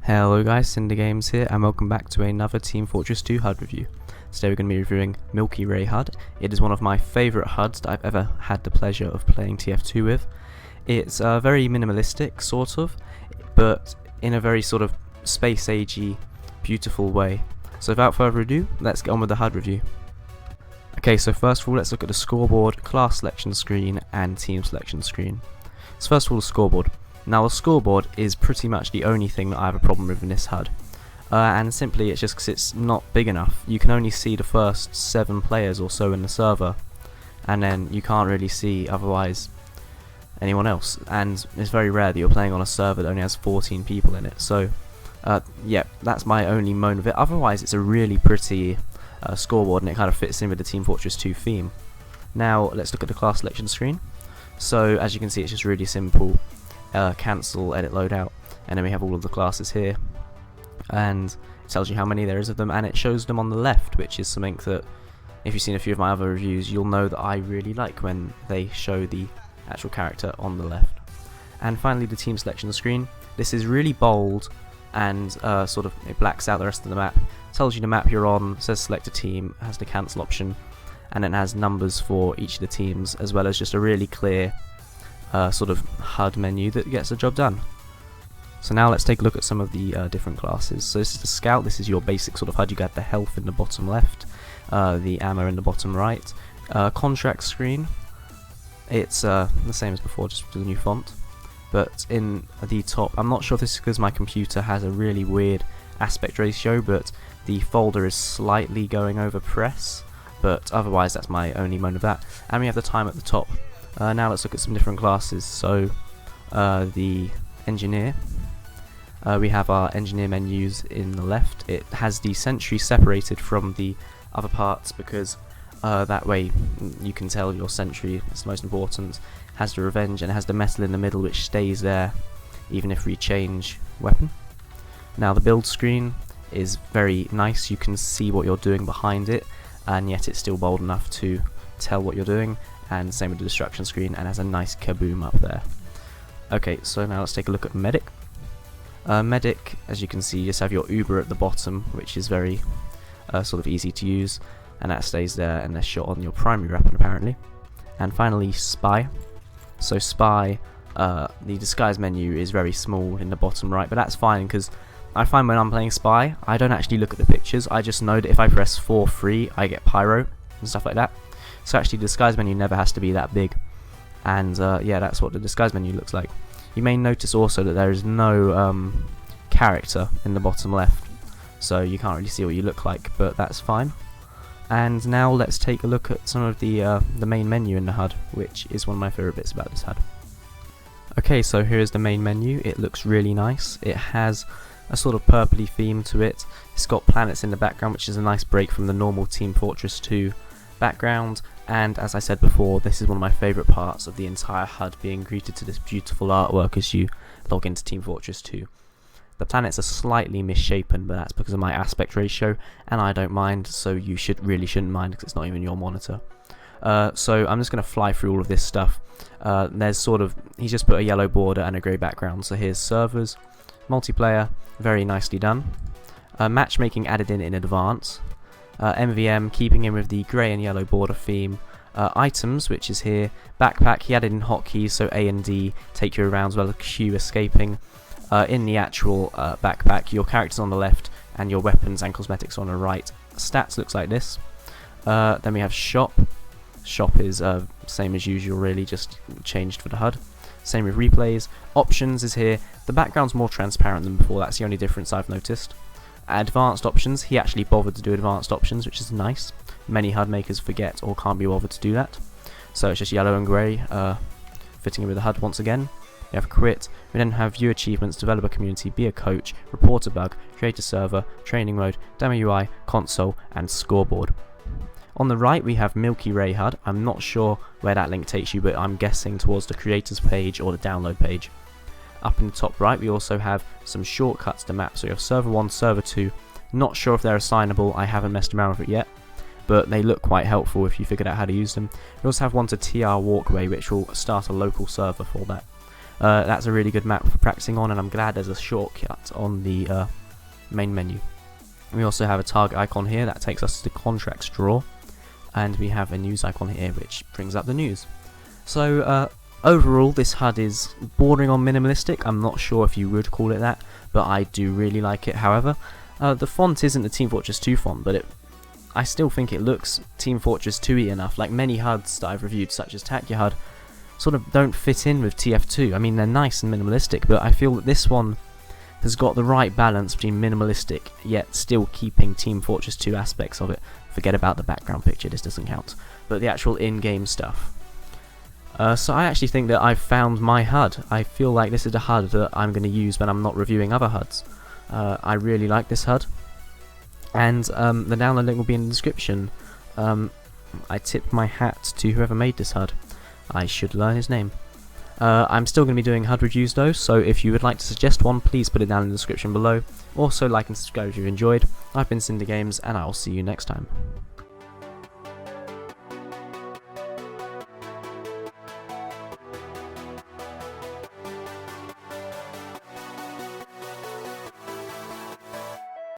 Hello guys, Cinder Games here, and welcome back to another Team Fortress 2 HUD review. Today we're going to be reviewing milkyrayhud. It is one of my favourite HUDs that I've ever had the pleasure of playing TF2 with. It's very minimalistic, sort of, but in a very sort of space-agey, beautiful way. So without further ado, let's get on with the HUD review. Okay, so first of all let's look at the scoreboard, class selection screen, and team selection screen. So first of all, the scoreboard. Now the scoreboard is pretty much the only thing that I have a problem with in this HUD, and simply it's just because it's not big enough. You can only see the first 7 players or so in the server, and then you can't really see otherwise anyone else, and it's very rare that you're playing on a server that only has 14 people in it. So yeah, that's my only moan of it. Otherwise it's a really pretty scoreboard, and it kind of fits in with the Team Fortress 2 theme. Now let's look at the class selection screen. So as you can see, it's just really simple. Cancel, edit, loadout, and then we have all of the classes here, and it tells you how many there is of them, and it shows them on the left, which is something that, if you've seen a few of my other reviews, you'll know that I really like when they show the actual character on the left. And finally, the team selection screen. This is really bold, and sort of it blacks out the rest of the map, tells you the map you're on, says select a team, has the cancel option, and then has numbers for each of the teams, as well as just a really clear sort of HUD menu that gets the job done. So now let's take a look at some of the different classes. So this is the scout. This is your basic sort of HUD. You got the health in the bottom left, the ammo in the bottom right. Contract screen. It's the same as before, just with the new font. But in the top, I'm not sure if this is because my computer has a really weird aspect ratio, but the folder is slightly going over press. But otherwise, that's my only moan of that. And we have the time at the top. Now let's look at some different classes. So the engineer, we have our engineer menus in the left. It has the sentry separated from the other parts because that way you can tell your sentry is the most important. Has the revenge, and it has the metal in the middle which stays there even if we change weapon. Now the build screen is very nice. You can see what you're doing behind it, and yet it's still bold enough to tell what you're doing. And same with the destruction screen, and has a nice kaboom up there. Okay, so now let's take a look at medic. Medic, as you can see, you just have your Uber at the bottom, which is very sort of easy to use, and that stays there unless you're on your primary weapon apparently. And finally, spy. So spy, the disguise menu is very small in the bottom right, but that's fine because I find when I'm playing spy, I don't actually look at the pictures. I just know that if I press 4-3, I get pyro and stuff like that. So actually the disguise menu never has to be that big, and yeah, that's what the disguise menu looks like. You may notice also that there is no character in the bottom left, so you can't really see what you look like, but that's fine. And now let's take a look at some of the main menu in the HUD, which is one of my favourite bits about this HUD. Okay, so here is the main menu. It looks really nice. It has a sort of purpley theme to it. It's got planets in the background, which is a nice break from the normal Team Fortress 2 background, and as I said before, this is one of my favourite parts of the entire HUD, being greeted to this beautiful artwork as you log into Team Fortress 2. The planets are slightly misshapen, but that's because of my aspect ratio, and I don't mind, so you really shouldn't mind because it's not even your monitor. So I'm just going to fly through all of this stuff. There's sort of, he's just put a yellow border and a grey background, so here's servers, multiplayer, very nicely done. Matchmaking added in advance. MVM, keeping in with the grey and yellow border theme. Items, which is here. Backpack, he added in hotkeys, so A and D take you around, as well as Q escaping. In the actual backpack, your character's on the left and your weapons and cosmetics on the right. Stats looks like this. Then we have shop. Shop is same as usual really, just changed for the HUD. Same with replays. Options is here. The background's more transparent than before, that's the only difference I've noticed. Advanced options, he actually bothered to do advanced options, which is nice. Many HUD makers forget or can't be bothered to do that. So it's just yellow and grey, fitting in with the HUD once again. We have quit, we then have view achievements, developer community, be a coach, report a bug, create a server, training mode, demo UI, console, and scoreboard. On the right we have milkyrayhud. I'm not sure where that link takes you, but I'm guessing towards the creators page or the download page. Up in the top right we also have some shortcuts to map, so you have server 1, server 2, not sure if they're assignable, I haven't messed around with it yet, but they look quite helpful if you figured out how to use them. We also have one to TR walkway, which will start a local server for that. That's a really good map for practicing on, and I'm glad there's a shortcut on the main menu. We also have a target icon here that takes us to the contracts drawer, and we have a news icon here which brings up the news. So overall, this HUD is bordering on minimalistic. I'm not sure if you would call it that, but I do really like it. However, the font isn't the Team Fortress 2 font, but I still think it looks Team Fortress 2y enough. Like many HUDs that I've reviewed, such as TACYA HUD, sort of don't fit in with TF2. I mean, they're nice and minimalistic, but I feel that this one has got the right balance between minimalistic yet still keeping Team Fortress 2 aspects of it. Forget about the background picture, this doesn't count, but the actual in-game stuff. So I actually think that I've found my HUD. I feel like this is a HUD that I'm going to use when I'm not reviewing other HUDs. I really like this HUD, and the download link will be in the description. I tip my hat to whoever made this HUD. I should learn his name. I'm still going to be doing HUD reviews though, so if you would like to suggest one, please put it down in the description below. Also, like and subscribe if you enjoyed. I've been Cinder Games, and I will see you next time.